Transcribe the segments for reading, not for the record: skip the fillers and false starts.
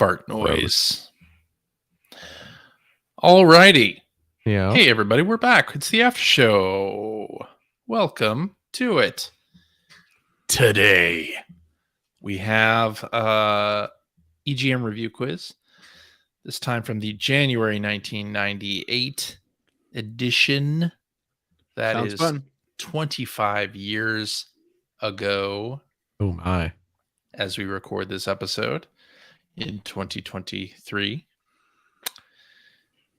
Fart noise. Alrighty. Yeah. Hey, everybody, we're back. It's the Aftershow. Welcome to it. Today, we have EGM review quiz. This time from the January 1998 edition. That Sounds is fun. 25 years ago Oh, my. as we record this episode in 2023.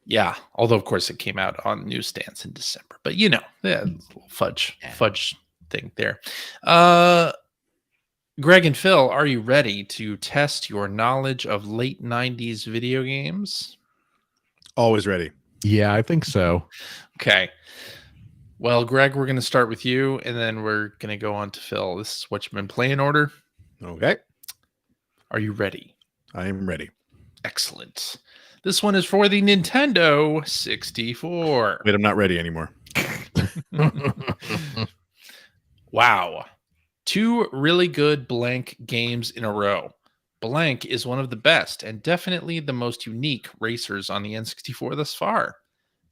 Yeah, although of course it came out on newsstands in December, but you know, yeah, little fudge thing there. Greg and Phil, are you ready to test your knowledge of late 90s video games? Always ready. Yeah, I think so. Okay. Well, Greg, we're going to start with you, and then we're going to go on to Phil. This is what you've been playing order. Okay. Are you ready? I am ready. Excellent. This one is for the Nintendo 64. Wait, I'm not ready anymore. Wow. 2 really good blank games in a row. Blank is one of the best and definitely the most unique racers on the N64 thus far.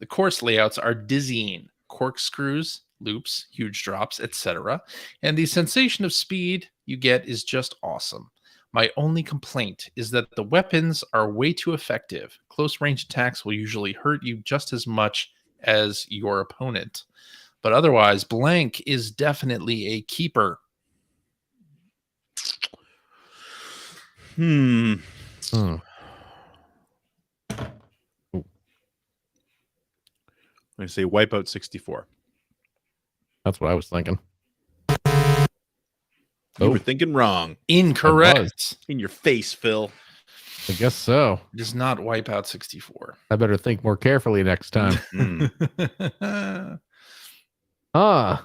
The course layouts are dizzying. Corkscrews, loops, huge drops, etc. And the sensation of speed you get is just awesome. My only complaint is that the weapons are way too effective. Close range attacks will usually hurt you just as much as your opponent. But otherwise, blank is definitely a keeper. I'm going to say Wipeout 64. That's what I was thinking. You were thinking wrong. Incorrect. In your face, Phil. I guess so. It is not Wipeout 64. I better think more carefully next time. Okay.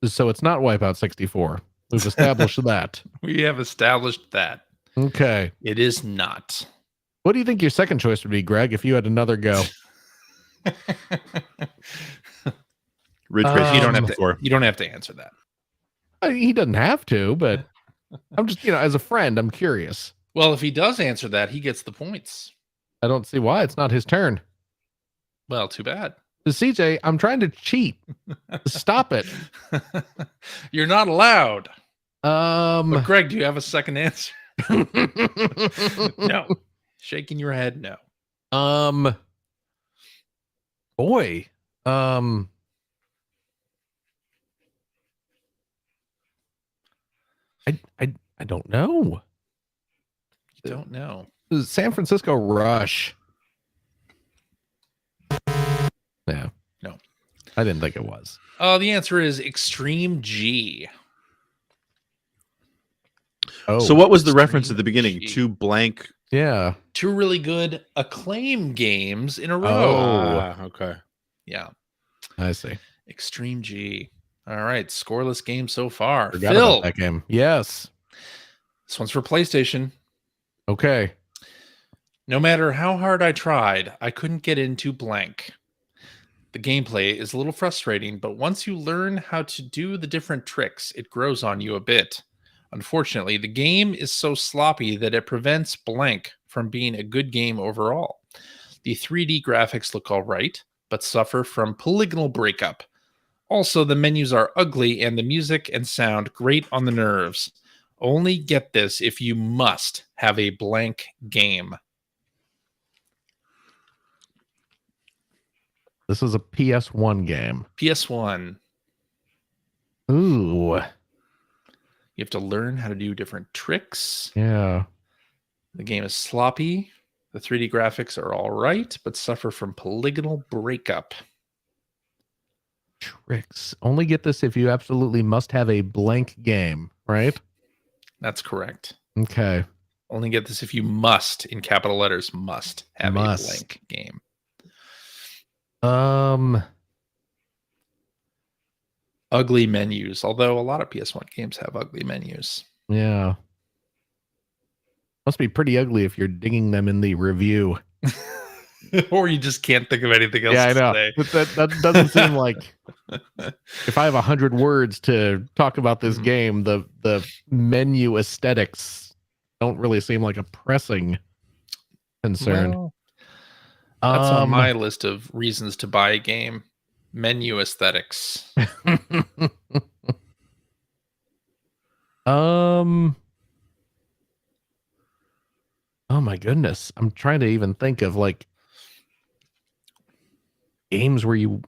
So it's not Wipeout 64. We've established that. We have established that. Okay. It is not. What do you think your second choice would be, Greg, if you had another go? Ridge Racer. You don't have to answer that. He doesn't have to, but I'm just, as a friend, I'm curious. Well, if he does answer that, he gets the points. I don't see why. It's not his turn. Well, too bad. CJ, I'm trying to cheat. Stop it. You're not allowed. But Greg, do you have a second answer? No. Shaking your head, no. Boy. I don't know. You don't know. San Francisco Rush. Yeah. No. I didn't think it was. The answer is Extreme G. Oh. So what was the reference at the beginning? G. 2 blank. Yeah. 2 really good Acclaim games in a row. Okay. Yeah. I see. Extreme G. All right. Scoreless game so far. Forgot Phil. about that game. Yes. This one's for PlayStation. Okay. No matter how hard I tried, I couldn't get into blank. The gameplay is a little frustrating, but once you learn how to do the different tricks, it grows on you a bit. Unfortunately, the game is so sloppy that it prevents blank from being a good game overall. The 3D graphics look all right, but suffer from polygonal breakup. Also, the menus are ugly and the music and sound grate on the nerves. Only get this if you must have a blank game. This is a PS1 game. PS1. Ooh. You have to learn how to do different tricks. Yeah. The game is sloppy. The 3D graphics are all right, but suffer from polygonal breakup. Tricks. Only get this if you absolutely must have a blank game, right? That's correct. Okay. Only get this if you must, in capital letters, must have a blank game. Ugly menus, although a lot of PS1 games have ugly menus. Yeah. Must be pretty ugly if you're digging them in the review. Or you just can't think of anything else Yeah, I to know. say. But that doesn't seem like if I have 100 words to talk about this game, the menu aesthetics don't really seem like a pressing concern. Well, that's on my list of reasons to buy a game. Menu aesthetics. Oh my goodness. I'm trying to even think of like games where you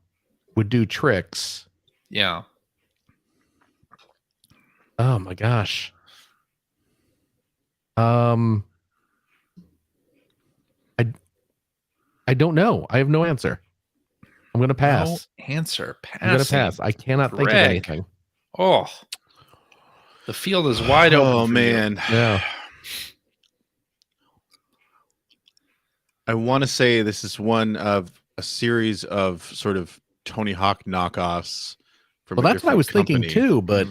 would do tricks. Yeah. Oh my gosh. I don't know. I have no answer. I'm gonna pass. No answer. Passing. I'm gonna pass. I cannot think of Greg. anything. Oh, the field is wide open. Oh for man. you. Yeah. I want to say this is one of a series of sort of Tony Hawk knockoffs from Well, a that's what I different was company. thinking too, but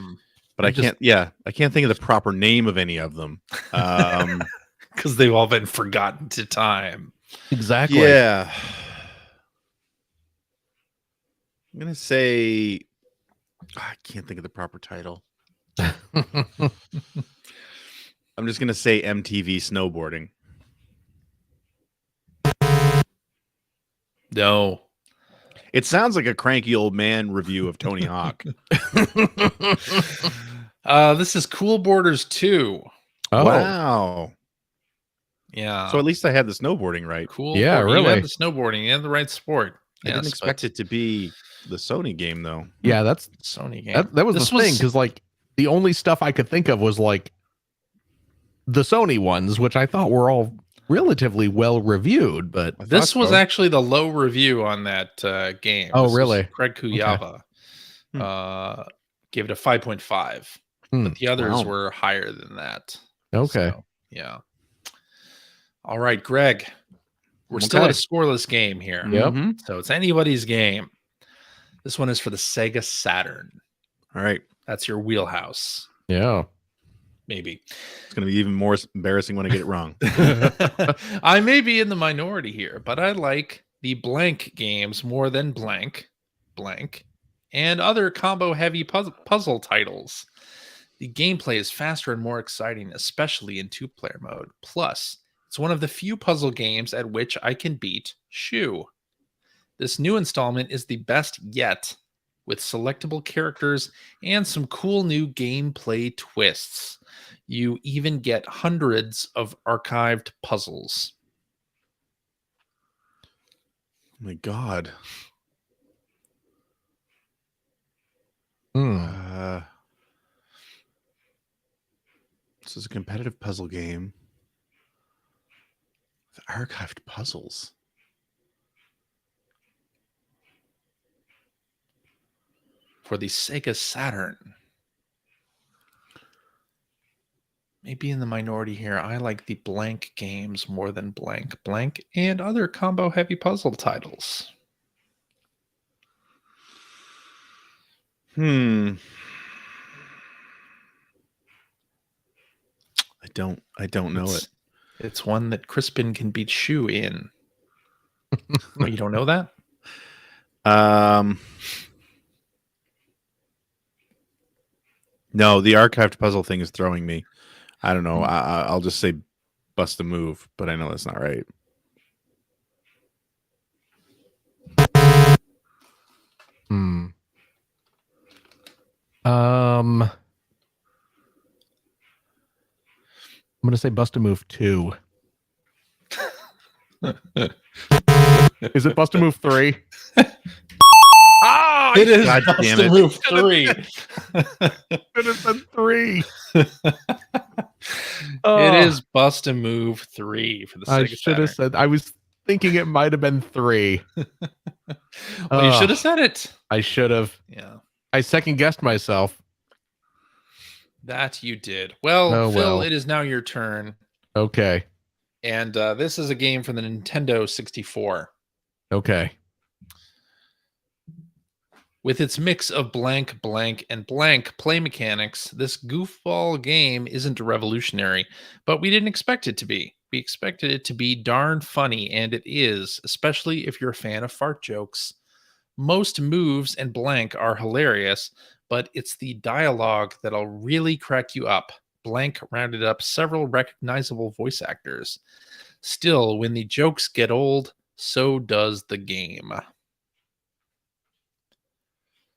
But I can't. Yeah, I can't think of the proper name of any of them. Because they've all been forgotten to time. exactly. Yeah. I'm gonna say I can't think of the proper title. I'm just gonna say MTV snowboarding. No. It sounds like a cranky old man review of Tony Hawk. This is Cool Borders 2. Oh, Wow. Yeah. So at least I had the snowboarding right. Cool. Yeah, You really. had the snowboarding. You had the right sport. I didn't expect it to be the Sony game though. yeah, that's Sony game. that was This the thing, because like the only stuff I could think of was like the Sony ones, which I thought were all relatively well reviewed, but I This thought was so. actually the low review on that game. Oh, This was really? Craig Kuyava gave it a 5.5, but the others Wow. were higher than that. okay. So, yeah. All right, Greg. We're still at a scoreless game here. Yep. Mhm. So it's anybody's game. This one is for the Sega Saturn. All right. That's your wheelhouse. Yeah. Maybe. It's going to be even more embarrassing when I get it wrong. I may be in the minority here, but I like the blank games more than blank, and other combo heavy puzzle titles. The gameplay is faster and more exciting, especially in 2-player mode. Plus, it's one of the few puzzle games at which I can beat Shoe. This new installment is the best yet, with selectable characters and some cool new gameplay twists. You even get hundreds of archived puzzles. Oh my God. This is a competitive puzzle game with archived puzzles. For the Sega Saturn. Maybe in the minority here. I like the blank games more than blank, and other combo heavy puzzle titles. I don't know it. It's one that Crispin can beat Shoe in. Oh, you don't know that? No, the archived puzzle thing is throwing me. I don't know. I'll just say bust a move, but I know that's not right. I'm gonna say Bust a Move 2. Is it Bust a Move 3? Ah, it is God Bust damn a it. Move 3. Should have said 3. It is Bust a Move 3 for the I Sega should Saturn. have said. I was thinking it might have been 3. Well, you should have said it. I should have. Yeah, I second guessed myself. that you did. Well, Oh, Phil, well. it is now your turn. Okay. And this is a game for the Nintendo 64. Okay. With its mix of blank, and blank play mechanics, this goofball game isn't revolutionary, but we didn't expect it to be. We expected it to be darn funny, and it is, especially if you're a fan of fart jokes. Most moves and blank are hilarious, but it's the dialogue that'll really crack you up. Blank rounded up several recognizable voice actors. Still, when the jokes get old, so does the game.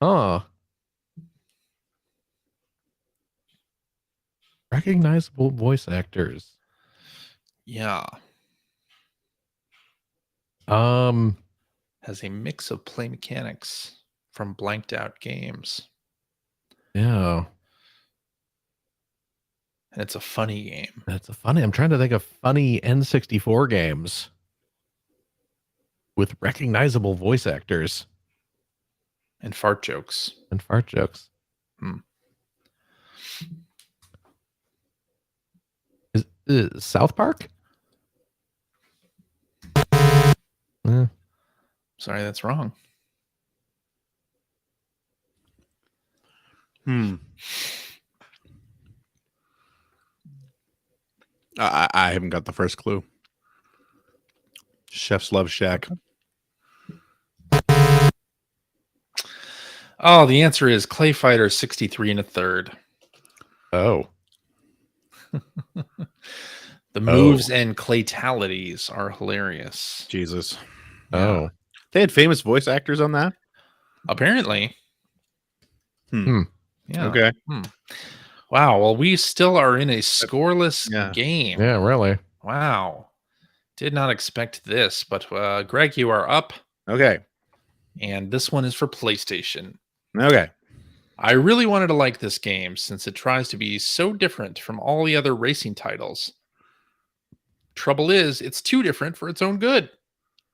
Oh. Recognizable voice actors. Yeah. Has a mix of play mechanics from blanked out games. Yeah. And it's a funny game. That's a funny. I'm trying to think of funny N64 games with recognizable voice actors And fart jokes. and fart jokes. Is South Park? Sorry, that's wrong. I haven't got the first clue. Chef's Love Shack. Oh, the answer is Clay Fighter 63 and a third. Oh. The moves and claytalities are hilarious. Jesus. Oh. They had famous voice actors on that? Apparently. Yeah. Okay. Wow. Well, we still are in a scoreless game. Yeah, really. Wow. Did not expect this, but Greg, you are up. Okay. And this one is for PlayStation. Okay. I really wanted to like this game since it tries to be so different from all the other racing titles. Trouble is, it's too different for its own good.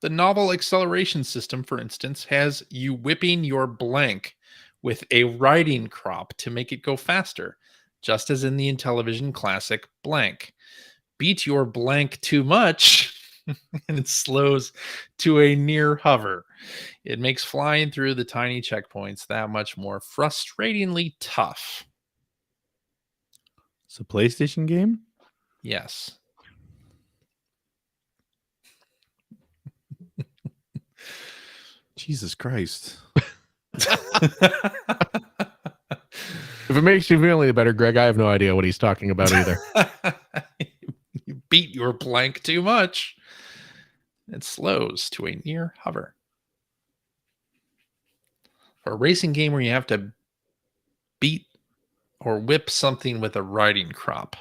The novel acceleration system, for instance, has you whipping your blank with a riding crop to make it go faster, just as in the Intellivision classic Blank. Beat your blank too much, and it slows to a near hover. It makes flying through the tiny checkpoints that much more frustratingly tough. It's a PlayStation game? Yes. Jesus Christ. If it makes you feel any better, Greg, I have no idea what he's talking about either. You beat your blank too much. It slows to a near hover. For a racing game where you have to beat or whip something with a riding crop.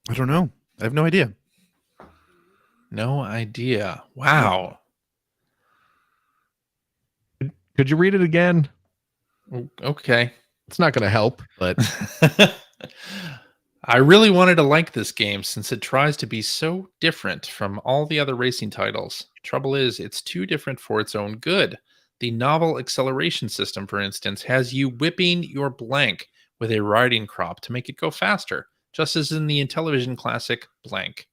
I don't know. I have no idea. No idea. Wow. Could you read it again? Okay. It's not going to help, but I really wanted to like this game since it tries to be so different from all the other racing titles. Trouble is, it's too different for its own good. The novel acceleration system, for instance, has you whipping your blank with a riding crop to make it go faster, just as in the Intellivision classic Blank.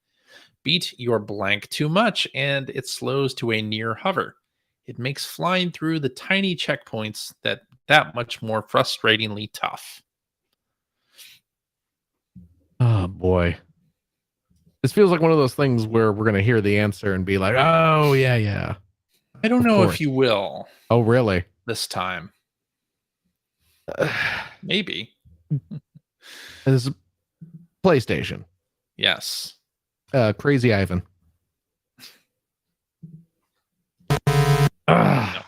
Beat your blank too much, and it slows to a near hover. It makes flying through the tiny checkpoints that much more frustratingly tough. oh boy. This feels like one of those things where we're going to hear the answer and be like, oh, yeah. I don't Of know course. if you will Oh, really? this time. Maybe. This is PlayStation. Yes. Crazy Ivan. No.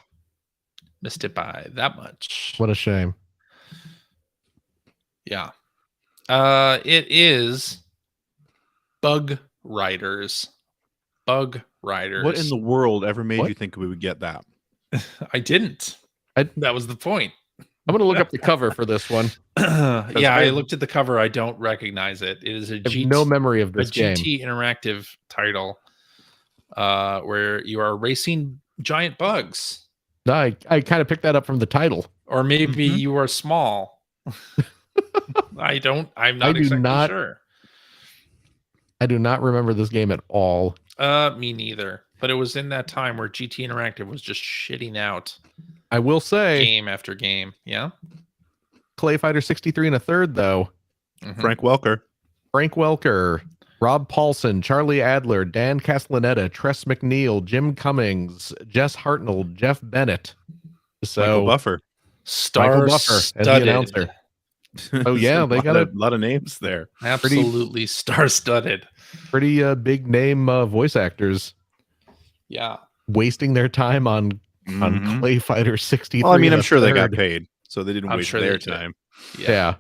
Missed it by that much. What a shame. Yeah. It is Bug Riders. Bug Riders. What in the world ever made you think we would get that? I didn't. That was the point. I'm going to look up the cover for this one. Yeah, I looked at the cover. I don't recognize it. It is I have no memory of this game. GT interactive title where you are racing giant bugs. I kind of picked that up from the title. Or maybe you are small. I'm not exactly sure. I do not remember this game at all. Me neither. But it was in that time where GT Interactive was just shitting out I will say game after game. Yeah. Clay Fighter 63 and a third, though. Mhm. Frank Welker. Frank Welker, Rob Paulson, Charlie Adler, Dan Castellaneta, Tress McNeil, Jim Cummings, Jess Hartnell, Jeff Bennett. So Michael Buffer. Michael Buffer as the Star-studded. announcer. Oh yeah, they got a lot of names there. Absolutely star-studded. Pretty big name voice actors Yeah. wasting their time on Mhm. Clay Fighter 63. Well, I mean, and I'm a sure they got third. paid, so they didn't I'm waste sure their they did. time. Yeah.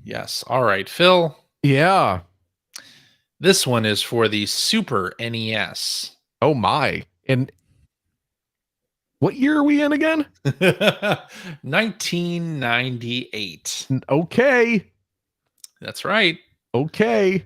Yes. All right, Phil. Yeah. This one is for the Super NES. Oh my. And what year are we in again? 1998. Okay. That's right. Okay.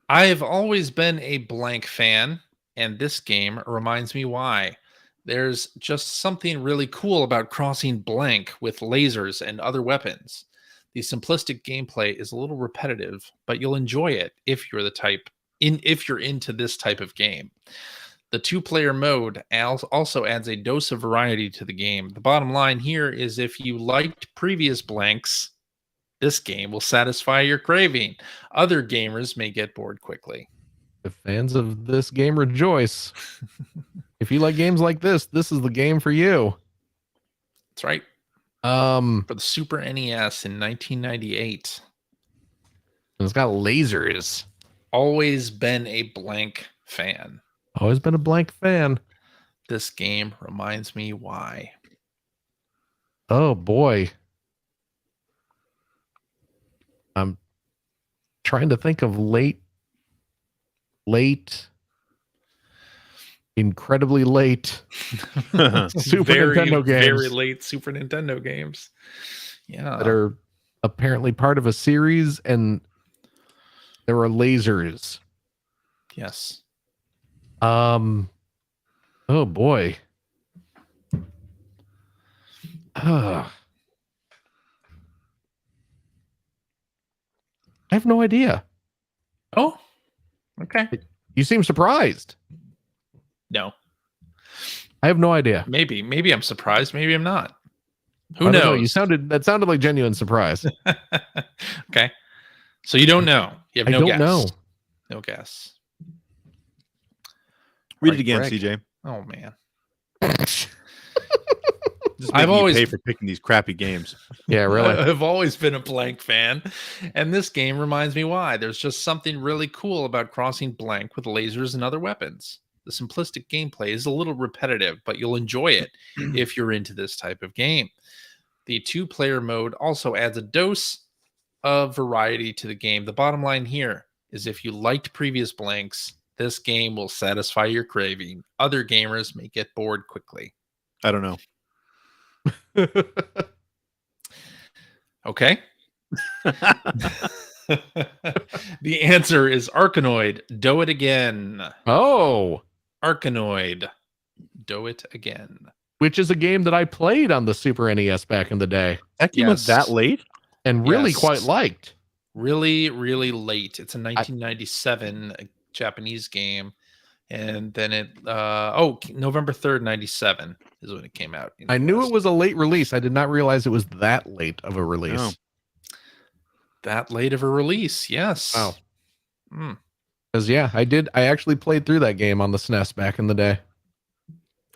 I've always been a blank fan, and this game reminds me why. There's just something really cool about crossing blank with lasers and other weapons. The simplistic gameplay is a little repetitive, but you'll enjoy it if you're if you're into this type of game. The two-player mode also adds a dose of variety to the game. The bottom line here is if you liked previous blanks, this game will satisfy your craving. Other gamers may get bored quickly. The fans of this game rejoice. If you like games like this is the game for you. That's right. For the Super NES in 1998. It's got lasers. Always been a blank fan. Always been a blank fan. This game reminds me why. Oh boy. I'm trying to think of late, incredibly late Super Nintendo games. Very late Super Nintendo games. Yeah. That are apparently part of a series and there were lasers. Yes. Oh boy. I have no idea. Oh, okay. You seem surprised. No. I have no idea. Maybe I'm surprised. Maybe I'm not. I Who don't knows? know. That sounded like genuine surprise. Okay. So you don't know. You have no guess. know. No guess. Read Right, it again, Greg. CJ. Oh man. Just I've making you always- pay for picking these crappy games. Yeah, really. I've always been a blank fan, and this game reminds me why. There's just something really cool about crossing blank with lasers and other weapons. The simplistic gameplay is a little repetitive, but you'll enjoy it if you're into this type of game. The two-player mode also adds a dose of variety to the game. The bottom line here is if you liked previous blanks, this game will satisfy your craving. Other gamers may get bored quickly. I don't know. Okay. The answer is Arkanoid. Do it again. Oh, Arkanoid. Do it again. which is a game that I played on the Super NES back in the day That game was Yes. that late? and really Yes. quite liked. Really, really late. It's a 1997 Japanese game. And then November 3rd, 97 is when it came out. in the I knew West. it was a late release. I did not realize it was that late of a release. Oh. that late of a release. Yes. Wow. Mm. Because yeah, I actually played through that game on the SNES back in the day.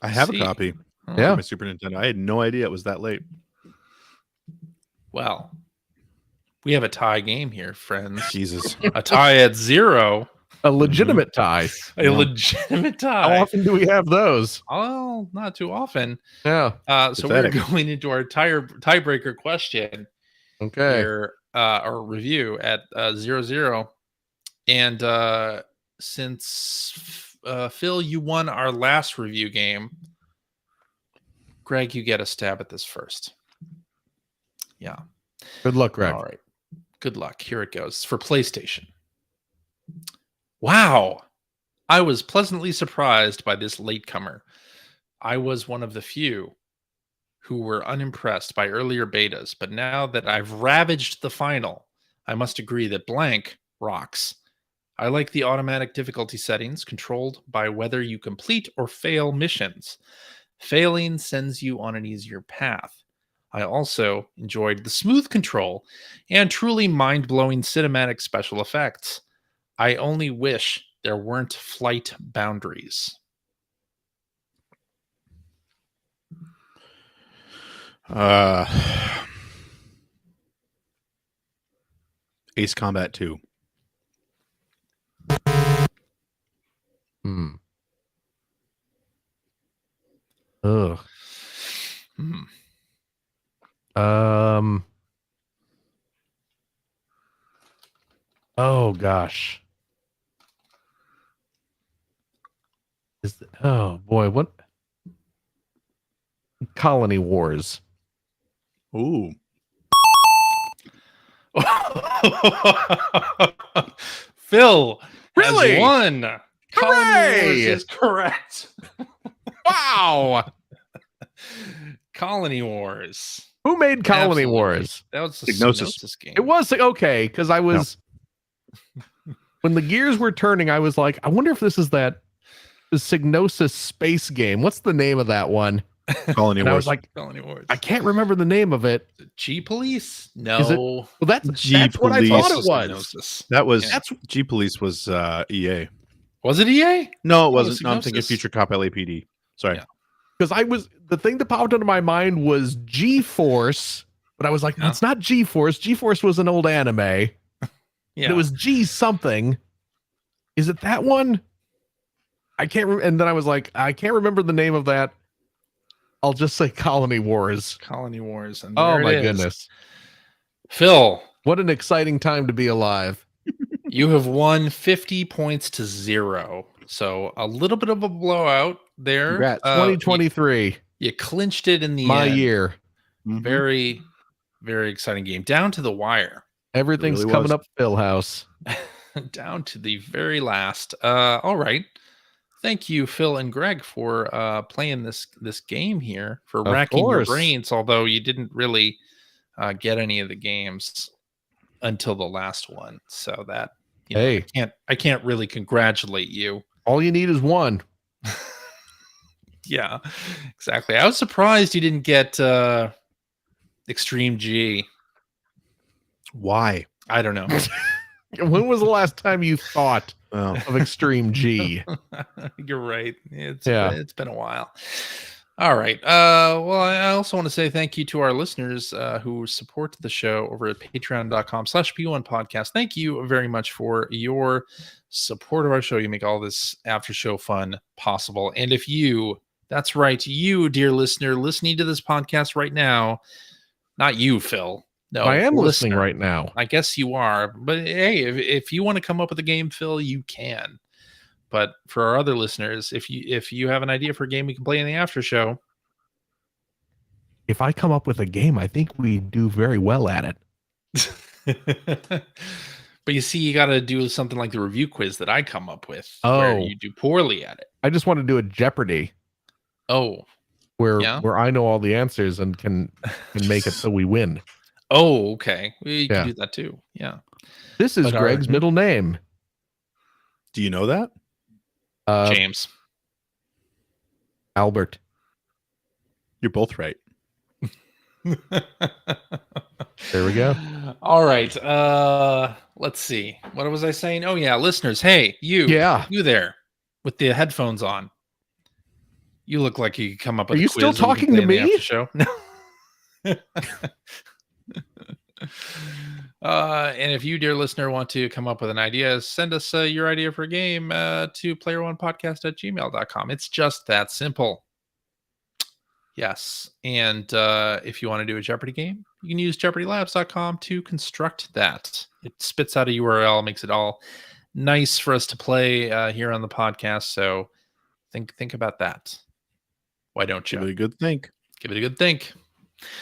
I have See. a copy Oh, Yeah. of my Super Nintendo. I had no idea it was that late. Well, we have a tie game here, friends. Jesus. A tie at 0. A legitimate tie. A legitimate tie. How often do we have those? Oh, not too often. Yeah. So we're Pathetic. going into our tiebreaker question Okay. here, our review at 0-0. And since Phil, you won our last review game, Greg, you get a stab at this first. Yeah. Good luck, Greg. All right. Good luck. Here it goes for PlayStation. Wow. I was pleasantly surprised by this latecomer. I was one of the few who were unimpressed by earlier betas, but now that I've ravaged the final, I must agree that blank rocks. I like the automatic difficulty settings controlled by whether you complete or fail missions. Failing sends you on an easier path. I also enjoyed the smooth control and truly mind-blowing cinematic special effects. I only wish there weren't flight boundaries. Ace Combat 2. Ugh. Hmm. Oh gosh. Oh boy, what? Colony Wars. Ooh. Phil has Really? won. Colony Hooray! Wars is correct. Wow. Colony Wars. Who made Colony Absolutely. Wars? That was the Psygnosis. Psygnosis game. It was okay, because I was when the gears were turning, I was like, I wonder if this is the Psygnosis space game. What's the name of that one? Colony And I Wars. was like, Colony Wars. I can't remember the name of it. G Police? No. Is it- Well, that's what I G-Police. thought it Also was. Psygnosis. That was Yeah. G Police was EA. Was it EA? No, it Oh, wasn't. No, I'm thinking Psygnosis. Future Cop LAPD. Sorry. Yeah. Because the thing that popped into my mind was G-Force, but I was like, no, Yeah. it's not G-Force. G-Force was an old anime. Yeah. It was G something. Is it that one? I can't remember. And then I was like, I can't remember the name of that. I'll just say Colony Wars. Colony Wars. And Oh there my it is. goodness. Phil, What an exciting time to be alive. you have won 50 points to 0. So a little bit of a blowout there. Congrats. 2023, You clinched it in the my end. year. Mhm. Very, very exciting game. Down to the wire. Everything's really coming was. up Phil House. Down to the very last. All right. Thank you, Phil and Greg, for playing this game here, for Of racking your course. brains, although you didn't really get any of the games until the last one. So that Hey. I can't really congratulate you. All you need is one. Yeah, exactly. I was surprised you didn't get Extreme G. Why? I don't know. When was the last time you thought Oh. of Extreme G? You're right. It's been a while. All right. Well, I also want to say thank you to our listeners who support the show over at patreon.com/P1 podcast. Thank you very much for your support of our show. You make all this after show fun possible. And if that's right, you, dear listener, listening to this podcast right now, not you, Phil. No, I am the listening listener. right now. I guess you are. But hey, if you want to come up with a game, Phil, you can. But for our other listeners, if you have an idea for a game we can play in the after show, If I come up with a game, I think we do very well at it. But you see, you got to do something like the review quiz that I come up with, where you do poorly at it. I just want to do a Jeopardy. Oh, where I know all the answers and can make it so we win. Oh, okay. You can do that too. Yeah. This is Greg's middle name. Do you know that? James. Albert. You're both right. There we go. All right. Let's see. What was I saying? Oh yeah, listeners. Hey, you there with the headphones on. You look like you could come up with Are you still talking to me? Show. No. And if you, dear listener, want to come up with an idea, send us your idea for a game to player1podcast@gmail.com. It's just that simple. Yes. And if you want to do a Jeopardy game, you can use jeopardylabs.com to construct that. It spits out a URL, makes it all nice for us to play here on the podcast. So think about that. Why don't you? Give it a good think. Give it a good think.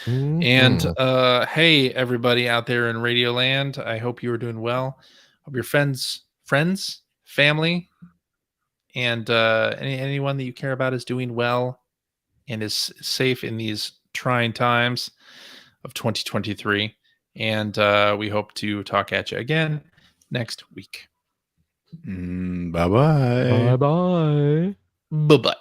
Mm-hmm. And hey, everybody out there in Radio Land, I hope you are doing well. Hope your friends, family, and anyone that you care about is doing well and is safe in these trying times of 2023. And we hope to talk at you again next week. Bye-bye. Bye-bye. Bye-bye.